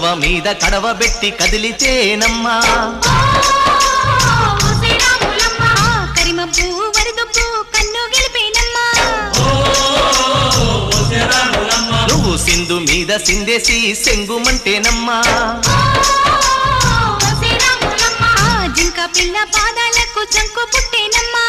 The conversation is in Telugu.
నడవ మీద కడవ పెట్టి కదిలితేనమ్మా కరిమబ్బు వరదొప్పు కన్ను గెలిపేనమ్మా నువ్వు సింధు మీద సిందేసి సెంగుమంటేనమ్మా జింక పిల్ల పాదాలకు చంకు పుట్టేనమ్మా